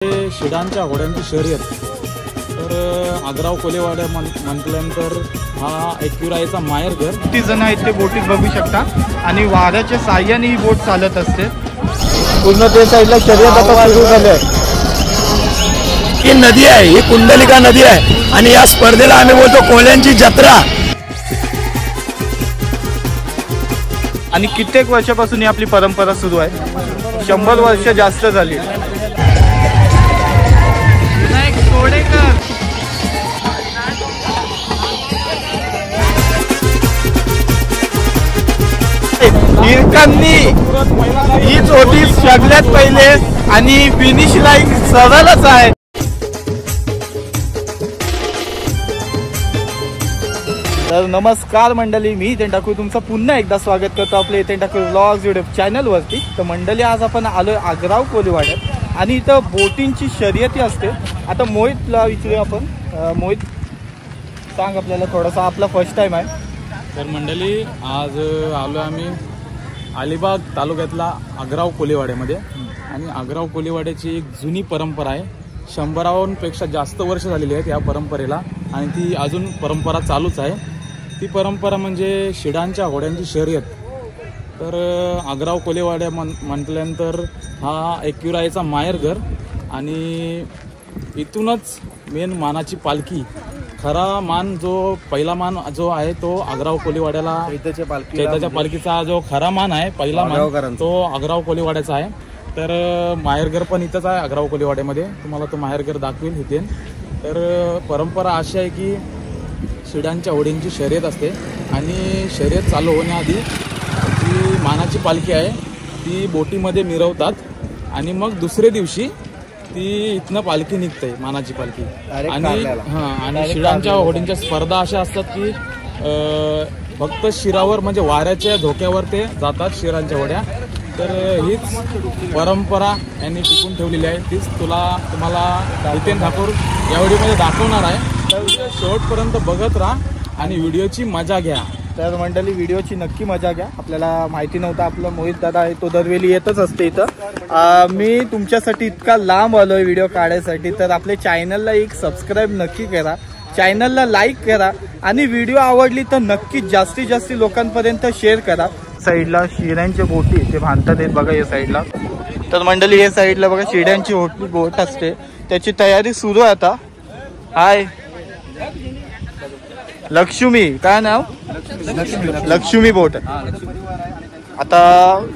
शिडांच्या घोड्यांची शर्यत तर आग्राव कोलेवाड्या म्हटल्यानंतर हा एक्युराईचा माहेरघर. किती जण आहेत ते बोटीत बघू शकता आणि वाऱ्याच्या साह्याने ही बोट चालत असते. पूर्ण ते साईडला शर्यत आता सुरू झाली आहे. ही नदी आहे, ही कुंडलिका नदी आहे आणि या स्पर्धेला आम्ही बोलतो कोल्यांची जत्रा. आणि कित्येक वर्षापासून ही आपली परंपरा सुरू आहे. 100 वर्ष जास्त झाली. हीच होती सगळ्यात पहिले आणि फिनिश लाईन सरळच आहे. तर नमस्कार मंडळी, मी इथे टाकू तुमचं पुन्हा एकदा स्वागत करतो आपल्या इथे टाकू व्लॉग्स यूट्यूब चॅनलवरती. तर मंडळी आज आपण आलोय आग्राव कोलेवाड्यात आणि इथं बोटिंगची शर्यती असते. आता मोहितला विचारूया आपण. मोहित सांग आपल्याला थोडासा, आपला फर्स्ट टाइम आहे. तर मंडळी आज आलो आम्ही अलिबाग तालुक्यातला आग्राव कोलेवाड्यामध्ये आणि आग्राव कोलेवाड्याची एक जुनी परंपरा आहे. 100पेक्षा जास्त वर्ष झालेली आहेत या परंपरेला आणि ती अजून परंपरा चालूच आहे. ती परंपरा म्हणजे शिडांच्या घोड्यांची शर्यत. तर आग्राव कोलेवाड्या म्हटल्यानंतर हा एक्युराईचा माहेरघर आणि इथूनच मेन मानाची पालखी, खरा मान जो पहिला मान जो आहे तो आग्राव कोलेवाड्याला, चैताच्या पालखीचा जो खरा मान आहे पहिला मान तो आग्राव कोलेवाड्याचा आहे. तर माहेरघर पण इथंच आहे आग्राव कोलेवाड्यामध्ये. तुम्हाला तो माहेरघर दाखवेल इथे. तर परंपरा अशी आहे की शिडांच्या घोड्यांची शर्यत असते आणि शर्यत चालू होण्याआधी जी मानाची पालखी आहे ती बोटीमध्ये मिरवतात आणि मग दुसऱ्या दिवशी ती इथनं पालखी निघते, मानाची पालखी. आणि शिडांच्या घोड्यांच्या स्पर्धा अशा असतात की फक्त शिरावर म्हणजे वाऱ्याच्या धोक्यावर ते जातात शिरांच्या घोड्या. तर हीच परंपरा यांनी टिकून ठेवलेली आहे. तीच तुम्हाला हितेन ठाकूर या व्हिडिओमध्ये दाखवणार आहे. तर शेवटपर्यंत बघत राहा आणि व्हिडिओची मजा घ्या. तर मंडळी व्हिडिओची नक्की मजा घ्या. आपल्याला माहिती नव्हतं आपला मोहित दादा आहे तो दरवेळी येतच असते इथं. मी तुमच्यासाठी इतका लांब आलोय व्हिडिओ काढायसाठी. तर आपल्या चॅनलला एक सबस्क्राईब नक्की करा, चॅनलला लाईक करा आणि व्हिडिओ आवडली तर नक्की जास्तीत जास्त लोकांपर्यंत शेअर करा. साईडला शिड्यांची बोटी ते बांधतात आहेत बघा या साईडला. तर मंडळी हे साईडला बघा शिड्यांची बोट असते, त्याची तयारी सुरू आहे आता. हाय लक्ष्मी, काय नाव? लक्ष्मी बोट. आता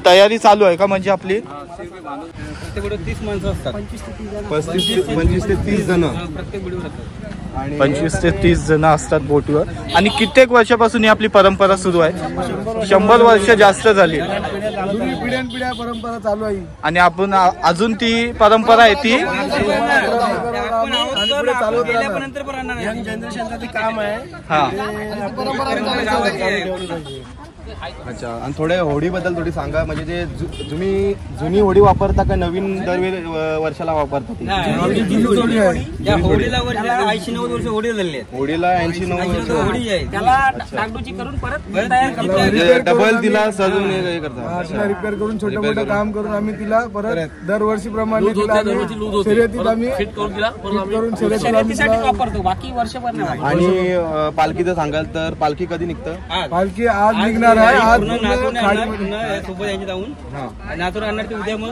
तयारी चालू आहे का? म्हणजे आपली 30 माणसं असतात, 25 ते 30 जण, 25 ते 30 जण असतात बोटीवर. आणि कित्येक वर्षापासून ही आपली परंपरा सुरू आहे. 100 वर्ष जास्त झाली. पिढ्या परंपरा चालू आहे आणि आपण अजून ती परंपरा आहे ती जनरेशनचं काम आहे. हा. अच्छा. आणि थोड्या होडीबद्दल थोडी सांगा, म्हणजे ते तुम्ही जुनी होडी वापरता का नवीन दरवेळी वर्षाला वापरता? होडीला 80-90 वर्ष होडी झालेली आहे. होडीला 80-90 होडी आहे, त्याला डागडुजी करून परत डबल तिला सजून हे करता, रिपेअर करून छोटं मोठं काम करून आम्ही तिला परत दरवर्षी प्रमाणे शर्यतीत आम्ही शर्यतीसाठी वापरतो, बाकी वर्षभर नाही. आणि पालखीचं सांगाल तर पालखी कधी निघतं? पालखी आज निघणार आहे. आज सोबत यांची जाऊन नातून आणणार ते उद्या. मग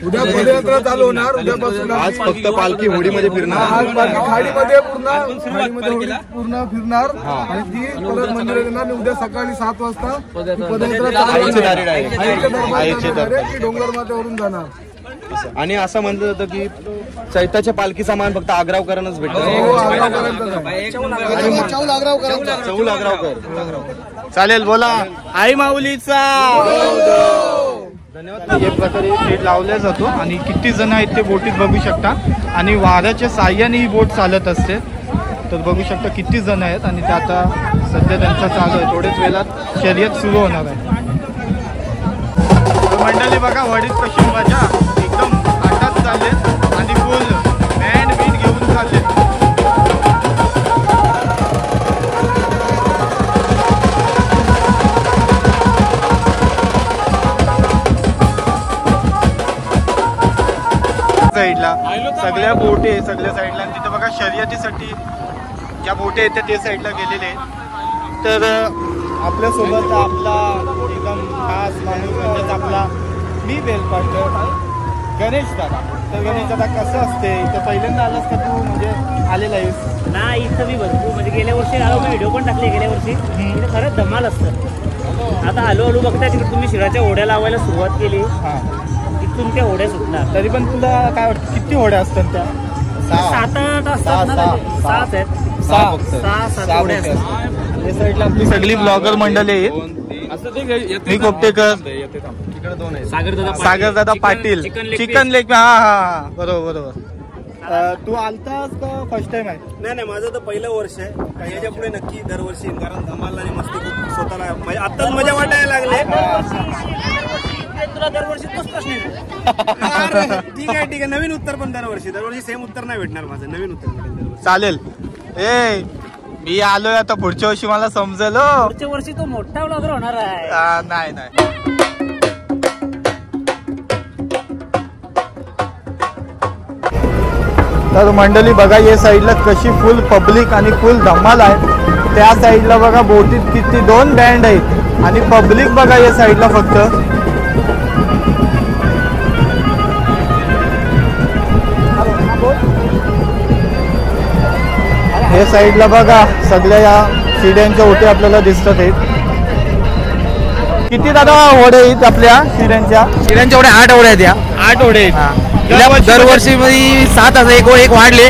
उद्या पदयात्रा चालू होणार. उद्यापासून आज फक्त पालखी होडीमध्ये फिरणार. आज पालखी खाडीमध्ये पूर्ण फिरणार आणि ती परत मंदिरात येणार आणि उद्या सकाळी 7 वाजता पदयात्रा डोंगर माथ्यावरून जाणार. आणि असं म्हणलं जातं की चैताच्या पालखीचा मान फक्त आग्रावकरांनाच भेटतो. चौल आग्रावकर. चालेल, बोला आई माऊलीचा धन्यवाद. या प्रकारे शेड लावला जातो आणि किती जण आहेत ते बोटीत बघू शकता आणि वाऱ्याच्या साह्याने ही बोट चालत असते. तर बघू शकता किती जण आहेत आणि ते आता सध्या त्यांचा चालू आहे. थोड्याच वेळात शर्यत सुरू होणार आहे. मंडळी बघा वडील कशी मजा एकदम आटात चालले आणि फुल बँड बीट घेऊन चालले. साईडला सगळ्या बोटी आहे सगळ्या साईडला. आणि तिथं बघा शर्यतीसाठी ज्या बोटी आहेत त्या साईडला गेलेले आहेत. तर आपल्यासोबत आपला एकदम खास माणूस म्हणजेच आपला मी बेलपाट गणेश दादा. तर गणेश दादा कसं असते इथं पहिल्यांदा आलास का तू म्हणजे आलेला आहेस? ना इथं मी भरपूर म्हणजे गेल्या वर्षी आलो, मी व्हिडिओ पण टाकले गेल्या वर्षी. इथे खरंच धमाल असतं. आता हळूहळू बघताय तिकडे तुम्ही शिराच्या होड्या लावायला सुरुवात केली. तिथून त्या होड्या सुटणार. तरी पण तुला काय वाटतं किती होड्या असतात त्या? 7-8 असतात ना. 7 आहेत. 6-7 होड्या असतात. या साईडला आपली सगळी ब्लॉगर मंडळी आहेत. मी कोपटेकर, सागर दादा पाटील, चिकन लेग. हा बरोबर बरोबर. तू आलतास का फर्स्ट टाइम आहे? नाही माझं तर पहिलं वर्ष आहे. काही याच्या पुढे नक्की दरवर्षी येईन, कारण धमाल आणि मस्ती खूप स्वतःला म्हणजे आत्ताच मजा वाटायला लागले. तुला दरवर्षी तोच प्रश्न ठीक आहे नवीन उत्तर. पण दरवर्षी सेम उत्तर नाही भेटणार. माझं नवीन उत्तर भेटेल. चालेल. मी आलोय आता पुढच्या वर्षी मला समजेल. पुढच्या वर्षी तो मोठा ब्लॉगर होणार आहे. नाही तर मंडळी बघा या साईडला कशी फुल पब्लिक आणि फुल धमाल आहे. त्या साईडला बघा बोटीत किती 2 बँड आहेत आणि पब्लिक बघा या साईडला फक्त. हे साईडला बघा सगळ्या या शिड्यांच्या ओटे आपल्याला दिसतात आहेत. किती दादा ओढे आहेत आपल्या शिड्यांच्या? शिड्यांच्या ओढ्या 8 ओढ्या आहेत. या 8 ओढे आहेत. दरवर्षी मध्ये 7 एक वाढले.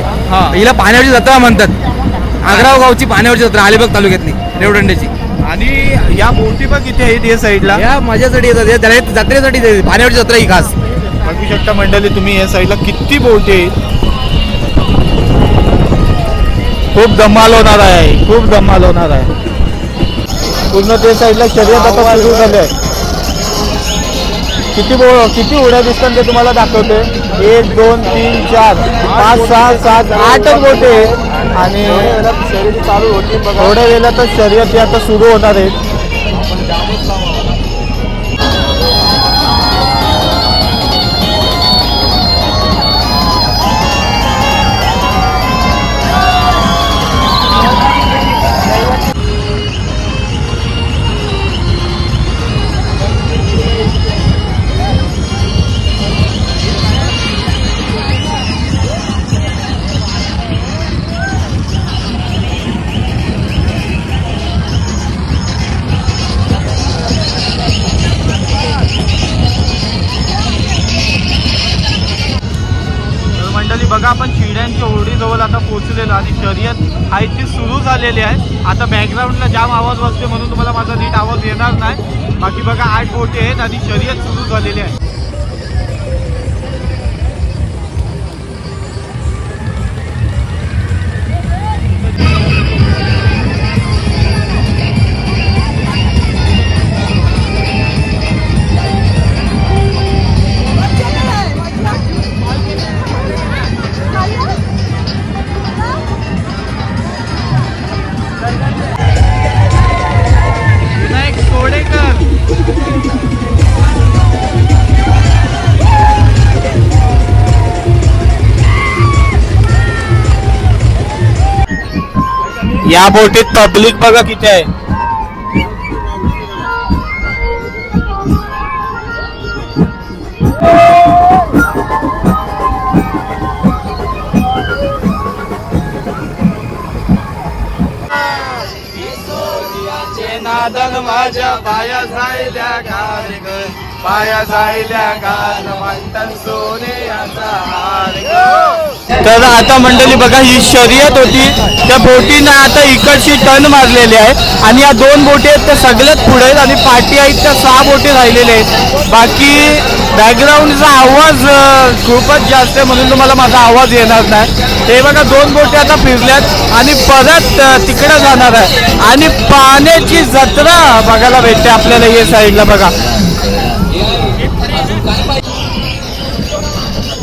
हिला पाण्यावरची जत्रा म्हणतात. आग्राव गावची पाण्यावरची जत्रा अलिबाग तालुक्यातली रेवदंड्याची. आणि या बोटी पण किती आहेत या साईडला? या माझ्यासाठी येतात जत्रेसाठी पाण्यावरची जत्रा ही खास. बघू शकता मंडळी तुम्ही या साईडला किती बोटी आहेत. खूप धमाल होणार आहे. पूर्ण ते साईडला शर्यत आता सुरू झाली आहे. किती उड्या दिसतात ते तुम्हाला दाखवते. 1 2 3 4 5 6 7 8 बोटे आणि शर्यती चालू होती. थोड्या वेळेला तर शर्यती आता सुरू होणार आहेत. बघा आपण शिड्यांच्या होडीजवळ आता पोहोचलेलो आणि शर्यत आहे ती सुरू झालेली आहे. आता बॅकग्राऊंडला जाम आवाज वाजते म्हणून तुम्हाला माझा नीट आवाज येणार नाही. बाकी बघा 8 बोटी आहेत आणि शर्यत सुरू झालेली आहे. या बोटीत पब्लिक बघा किती आहे. नादन माझ्या पाया जायल्या गार ग, पाया जायल्या गार म्हणतात सोन्याचा हार ग. तर आता मंडळी बघा ही शर्यत होती. त्या बोटीनं आता इकडची टर्न मारलेली आहे आणि या 2 बोटी आहेत त्या सगळ्यात पुढे आहेत आणि पाठी आहेत त्या 6 बोटी राहिलेल्या आहेत. बाकी बॅकग्राऊंडचा आवाज खूपच जास्त आहे म्हणून तुम्हाला माझा आवाज येणार नाही. ते बघा 2 बोटी आता फिरल्यात आणि परत तिकडे जाणार आहे आणि पाण्याची जत्रा बघायला भेटते आपल्याला या साईडला बघा.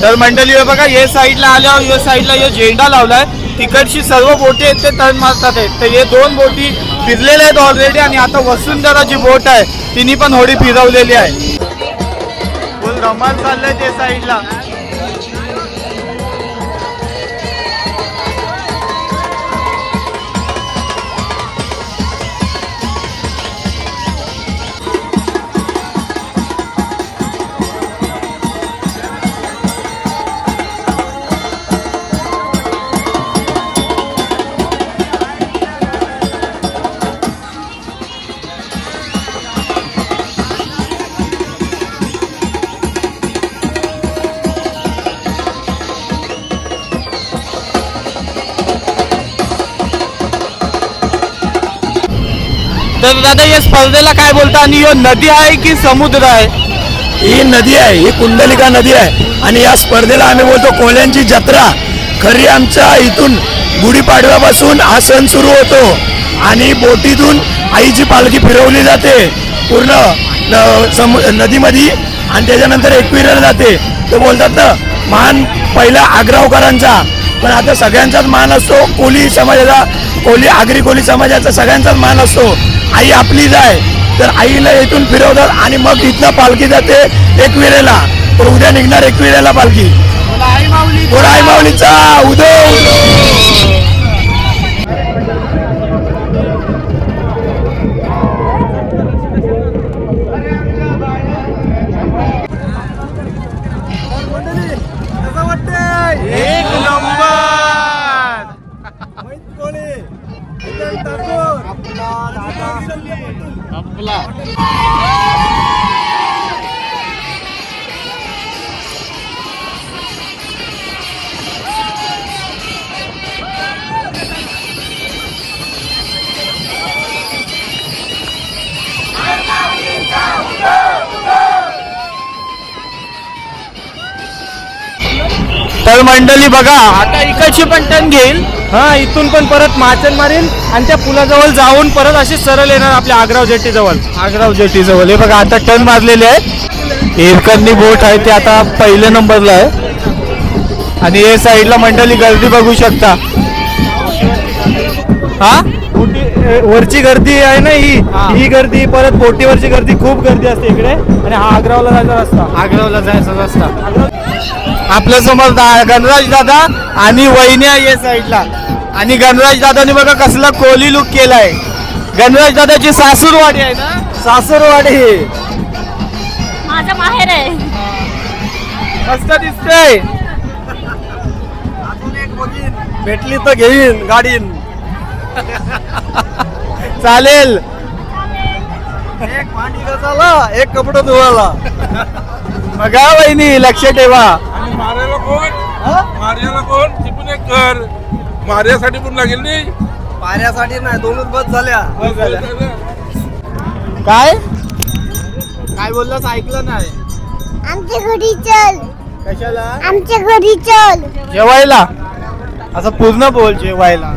तर मंडळी बघा या साईडला आल्यावर या साईडला हे झेंडा लावलाय. तिकडची सर्व बोटी आहेत ते टर्न मारतात आहेत. तर हे 2 बोटी फिरलेल्या आहेत ऑलरेडी आणि आता वसुंधरा जी बोट आहे तिने पण होडी फिरवलेली आहे. फुल धमाल चाललंय ते साईडला. तर दादा या स्पर्धेला काय बोलता आणि ही नदी आहे की समुद्र आहे? ही नदी आहे, ही कुंडलिका नदी आहे आणि या स्पर्धेला आम्ही बोलतो कोल्यांची जत्रा. खरी आमच्या इथून गुढीपाडव्यापासून हा सण सुरू होतो आणि बोटीतून आईची पालखी फिरवली जाते पूर्ण नदीमध्ये आणि त्याच्यानंतर एकविरेला जाते. तो बोलतात ना मान पहिला आग्रावकरांचा, पण आता सगळ्यांचाच मान असतो. कोली समाजाचा, कोली आगरी कोली समाजाचा सगळ्यांचाच मान असतो. आई आपलीच आहे, तर आईला इथून फिरवतात आणि मग इथनं पालखी जाते एकविरेला. तर उद्या निघणार एकविरेला पालखी. बोला आई माऊलीचा उदो. एक नंबर. आपला तर मंडळी बघा आता इकडची पण टर्न घेईल. हा इथून पण परत माचन मारील आणि त्या पुलाजवळ जाऊन परत अशी सरळ येणार आपल्या आग्राव जेटीजवळ. आग्राव जेटीजवळ हे बघा आता टर्न मारलेले आहेत. हिरकणी बोट आहे ते आता पहिल्या नंबरला आहे आणि हे साईडला मंडळी गर्दी बघू शकता. हा वरची गर्दी आहे ना, ही गर्दी परत बोटीवरची गर्दी, खूप गर्दी असते इकडे. आणि हा आग्रावला जायचा रस्ता, आग्रावला जायचा रस्ता. आपल्या समोर गणराज दादा आणि वहिन्या या साईडला. आणि गणराज दादाने बघा कसला कोली लुक केलाय. गणराज दादाची सासूरवाडी आहे ना, सासूरवाडी माझा माहेर आहे. मस्त दिसतंय. भेटली तर घेईन गाडीन. चालेल. एक भांडी घासायला, एक कपडा धुवायला. बघा वहिनी लक्ष ठेवा. मार्याला कोण ती पण एक घर मार्यासाठी पण लागेल नाही. पाऱ्यासाठी नाही, दोनच बस झाल्या. काय काय बोललास ऐकलं नाही. आमच्या घरी चल. कशाला? आमच्या घरी चल. जेवायला. असं पूर्ण बोल. जेवायला.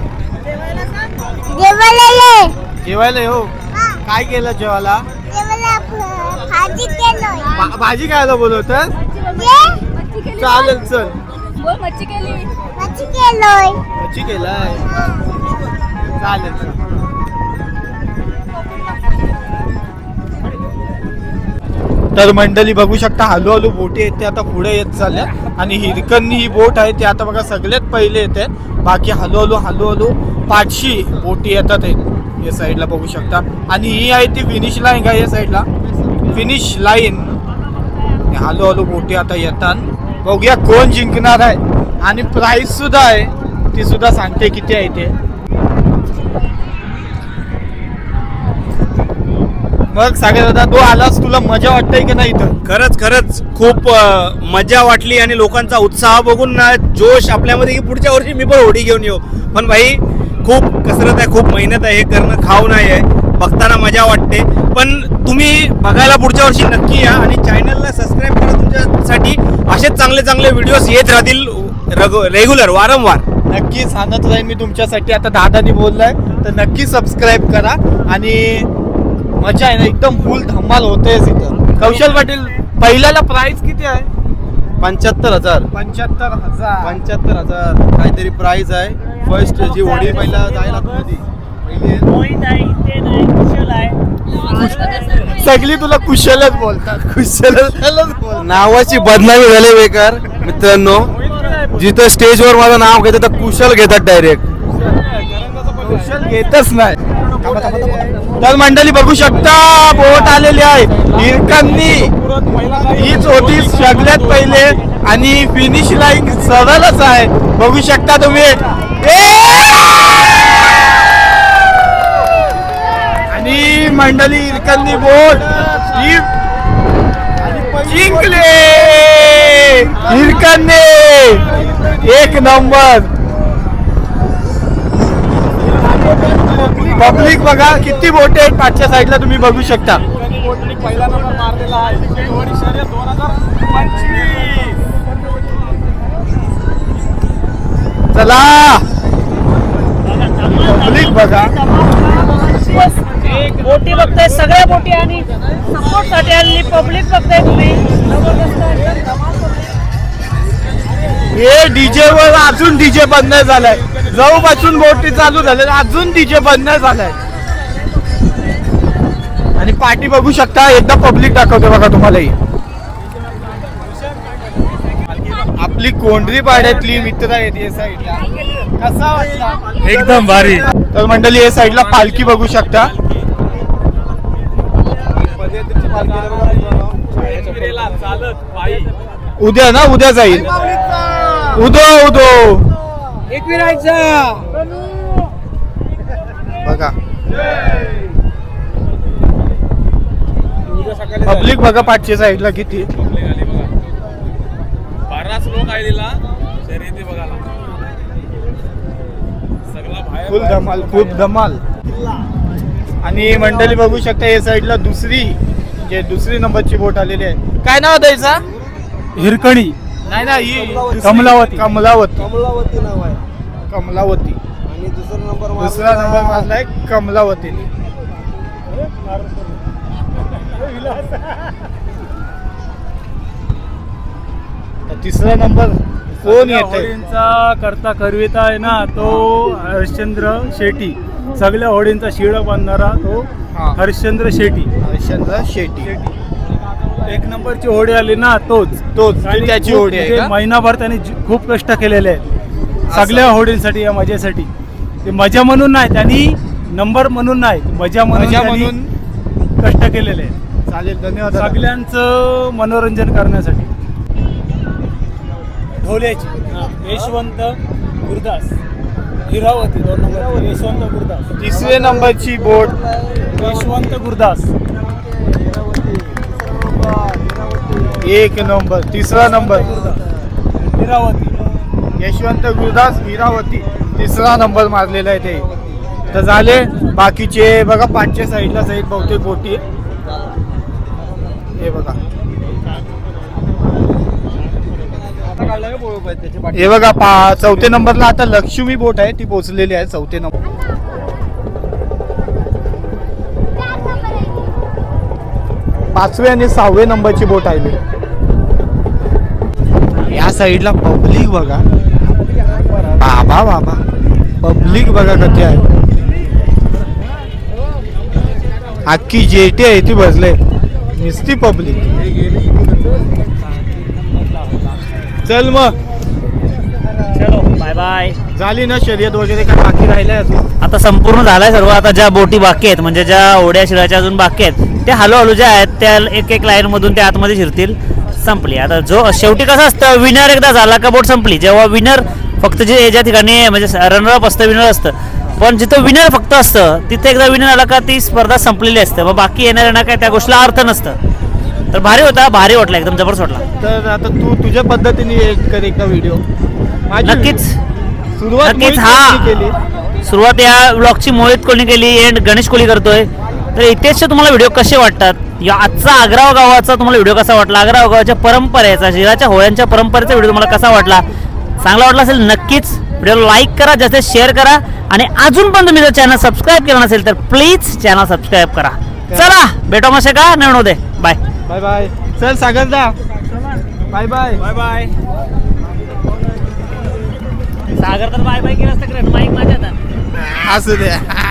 जेवायला ये. जेवायला हो. काय केलं जेवायला? जेवायला भाजी केलोय. भाजी खायला बोलवत. चालेल चल. मच्छी केली. मच्छी केलोय. मच्छी केलाय. चालेल. तर मंडळी बघू शकता हळूहळू बोटी येते आता पुढे येत चालल्या. आणि हिरकणी ही बोट आहे ती आता बघा सगळ्यात पहिले येते. बाकी हळूहळू 500 बोटी येतात या साईडला बघू शकता. आणि ही आहे ती फिनिश लाईन का या साईडला, फिनिश लाईन. हळूहळू बोटी आता येतात. बघूया कोण जिंकणार आहे आणि प्राइस सुद्धा आहे ती सुद्धा सांगते किती आहे ते. मग सागर दादा तू आलास, तुला मजा वाटतंय की नाही? इथं खरंच खूप मजा वाटली आणि लोकांचा उत्साह बघून ना जोश आपल्यामध्ये की पुढच्या वर्षी मी पण होडी घेऊन येऊ. पण भाई खूप कसरत आहे, खूप मेहनत आहे, हे करणं खाऊ नाही आहे. बघताना मजा वाटते. पण तुम्ही बघायला पुढच्या वर्षी नक्की या आणि चॅनलला सबस्क्राईब करा. तुमच्यासाठी असेच चांगले व्हिडिओज येत राहतील रेग्युलर, वारंवार. नक्की सांगत राहीन मी तुमच्यासाठी. आता दादानी बोललाय तर नक्की सबस्क्राईब करा. आणि मजा आहे ना एकदम फुल धमाल होतेच इथं. कौशल पाटील पहिल्याला प्राइस किती आहे? 75,000 75,000 काहीतरी प्राइस आहे. फर्स्ट जी होडी पहिला जायला मोहित आहे, इथे नाही, कुशल आहे. सगळी तुला कुशलच बोलतात. कुशलच बोल. नावाची बदनामी झाली बेकार मित्रांनो. जिथं स्टेजवर माझं नाव घेतात तर कुशल घेतात डायरेक्ट. कुशल घेतच नाही. तर मंडळी बघू शकता बोट आलेली आहे हिरकणी. हीच होती सगळ्यात पहिले आणि फिनिश लाईन सरळच आहे बघू शकता तुम्ही. आणि मंडळी हिरकणी बोट ही जिंकले. हिरकणी एक नंबर. पब्लिक बघा किती बोटे आहेत पाठच्या साईडला तुम्ही बघू शकता. पहिला नंबर मारलेला आहे होडी शर्यत 2025. चला पब्लिक बघा बोटी बघताय, सगळ्या बोटी आणि सपोर्ट साठी आलेली पब्लिक बघताय तुम्ही. हे डीजे वर अजून डीजे बंद नाही झालाय. जवळपासून बोटी चालू झाल्या अजून डीजे बंद नाही झालाय. आणि पार्टी बघू शकता. एकदा पब्लिक दाखवतो बघा तुम्हाला. आपली कोंढरी पाड्यातली मित्र आहेत या साईडला. कसा वाटला? एकदम भारी. तर मंडळी या साईडला पालखी बघू शकता. उद्या ना उद्या जाईल. उदो बघा पब्लिक बघा पाठच्या साईडला किती. बराच लोक आलेला शर्यती बघायला. सगळा बाहेर फुल धमाल खूप धमाल. आणि मंडळी बघू शकता या साईडला दुसरी नंबरची बोट आलेली आहे. काय नाव द्यायचा? हिरकणी नाही ना ही कमलावती. कमलावती नाव आहे. कमलावती. आणि दुसरा नंबर मारलाय कमलावतीने. तिसरा नंबर कोण येत? होडींचा करता करविता आहे ना तो हरिश्चंद्र शेट्टी. सगळ्या होडींचा शिड बांधणारा तो हरिश्चंद्र शेट्टी. हरिश्चंद्र शेट्टी. एक नंबरची होडी आली ना तोच आणि त्याची होडी आहे का? महिनाभर त्यांनी खूप कष्ट केलेले आहेत सगळ्या होडींसाठी. या मजेसाठी. ते मजा म्हणून नाही, त्यांनी नंबर म्हणून नाही, मजा म्हणून कष्ट केलेले आहेत. चालेल धन्यवाद. सगळ्यांचं मनोरंजन करण्यासाठी. ढोल्याची यशवंत गुरदास. हिरावती 2 नंबर यशवंत गुरदास. तिसरे नंबरची बोट यशवंत गुरदास. 1 नंबर. तिसरा नंबर हिरावती. यशवंत गुरदास हिरावती. तिसरा नंबर मारलेला आहे ते. तर झाले बाकीचे बघा पाठच्या साईडला साईड बहुतेक बोटी. हे बघा हे बघा चौथे नंबरला आता लक्ष्मी बोट आहे ती पोहोचलेली आहे. चौथे नंबर. पाचवे आणि 6वे नंबरची बोट आहे. या साईडला पब्लिक बघा. बाबा पब्लिक बघा कधी आहे. अख्खी जेटी आहे ती बसले नुसती पब्लिक. चल मग चलो बाय बाय. झाली ना शर्यत वगैरे काय बाकी राहिलंय अजून? आता संपूर्ण झालाय सर्व. आता ज्या बोटी बाकी आहेत म्हणजे ज्या ओढ्या शिराच्या अजून बाकी आहेत त्या हळूहळू ज्या आहेत त्या एक लाईन मधून त्या आतमध्ये शिरतील. संपली. आता जो शेवटी कसं असतं विनर एकदा झाला का बोट संपली. जेव्हा विनर फक्त जे ज्या ठिकाणी म्हणजे रनरअप असतं विनर असतं पण जिथं विनर फक्त असतं तिथे एकदा विनर आला का ती स्पर्धा संपलेली असते. मग बाकी येणाऱ्यांना काय त्या गोष्टीला अर्थ नसतं. तर भारी होता. भारी वाटला एकदम जबरदस्त वाटला. तर आता तू तुझ्या पद्धतीने कर एकदा व्हिडिओ. नक्कीच सुरुवात हा सुरुवात या ब्लॉगची मोहित कोळी केली एंड गणेश कोळी करतोय. तर इथेच तुम्हाला व्हिडिओ कसे वाटतात. या आजचा आग्राव गावाचा तुम्हाला व्हिडिओ कसा वाटला. आग्राव गावाच्या परंपरेचा शिराच्या होळ्यांच्या परंपरेचा व्हिडिओ तुम्हाला कसा वाटला. चांगला वाटला असेल नक्कीच व्हिडिओला लाईक करा जास्त शेअर करा. आणि अजून पण तुम्ही जर चॅनल सबस्क्राईब केला नसेल तर प्लीज चॅनल सबस्क्राईब करा. चला भेटू मग का नेवणो दे. Bye bye bye. चल सागर जा. Bye bye. Bye bye. Sagar तर बाय बाय केलं असतं माईक माझ्या असू द्या.